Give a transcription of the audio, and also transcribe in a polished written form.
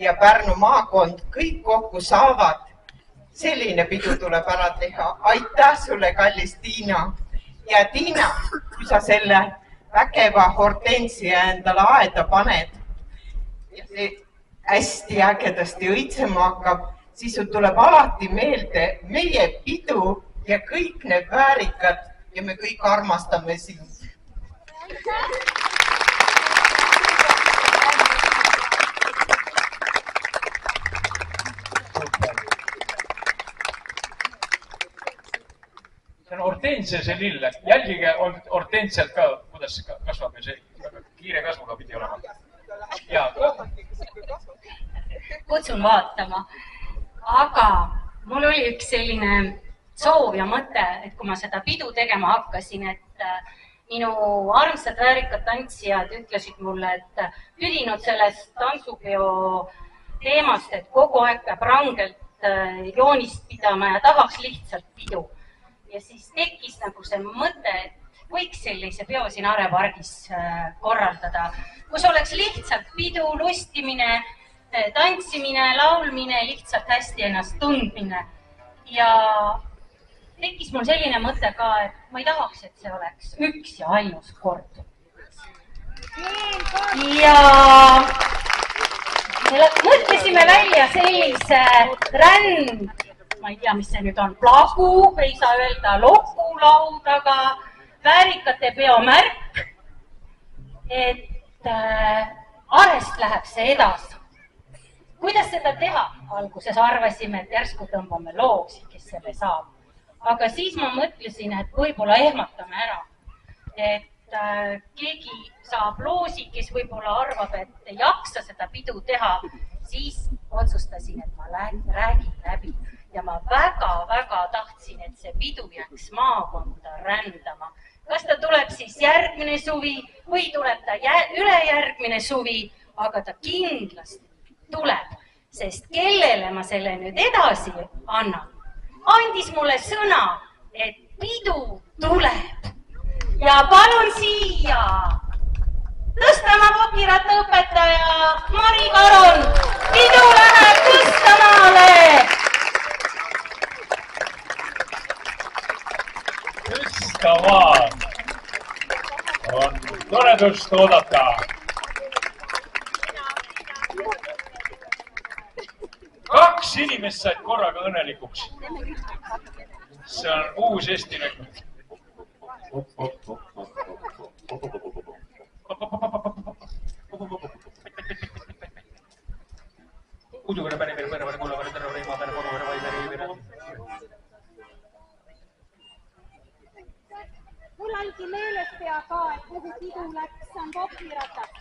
ja Pärnu maakond kõik kokku saavad. Selline pidu tuleb ära teha. Aitäh sulle, kallis Tiina. Ja Tiina, kui sa selle vägeva hortensia endale aeda paned ja see hästi ägedasti õitsema hakkab, siis sul tuleb alati meelde meie pidu ja kõik need väärikad ja me kõik armastame sind. See on hortensia, see lill. Jälgige hortensialt ka, kuidas see kasvab ja see kiire kasvuga pidi olema. Ja. Kutsun vaatama. Aga mul oli üks selline soov ja mõte, et kui ma seda pidu tegema hakkasin, et minu armsad väärikad tantsijad ütlesid mulle, et tüdinud sellest tantsupeo teemast, et kogu aeg peab rangelt joonist pidama ja tahaks lihtsalt pidu. Ja siis tekkis nagu see mõte, et võiks sellise peo siin Arepargis korraldada, kus oleks lihtsalt pidu, lustimine, tantsimine, laulmine, lihtsalt hästi ennast tundmine. Ja tekkis mul selline mõte ka, et ma ei tahaks, et see oleks üks ja ainus kord. Ja mõtlesime välja sellise ränd, ma ei tea, mis see nüüd on, plagu, ei saa öelda lokulaud, aga väärikate peomärk, et Arest läheb see edasi. Kuidas seda teha? Alguses arvasime, et järsku tõmbame loosi, kes selle saab. Aga siis ma mõtlesin, et võib-olla ehmatame ära. Et keegi saab loosi, kes võib-olla arvab, et ei jaksa seda pidu teha. Siis otsustasin, et ma räägin läbi. Ja ma väga tahtsin, et see pidu jääks maakonda rändama. Kas ta tuleb siis järgmine suvi või tuleb ta ülejärgmine suvi, aga ta kindlasti tuleb, sest kellele ma selle nüüd edasi annan, andis mulle sõna, et pidu tuleb. Ja palun siia Tõstamaa Pokiratta õpetaja Mari Karon. Pidu läheb Tõstamaale! Tõstamaa on toredust oodata. Kaks inimest said korraga õnnelikuks. See on uus Eesti rekord. Mul ongi meeles pea ka, et kuhu pidu läks, on Pokiratas.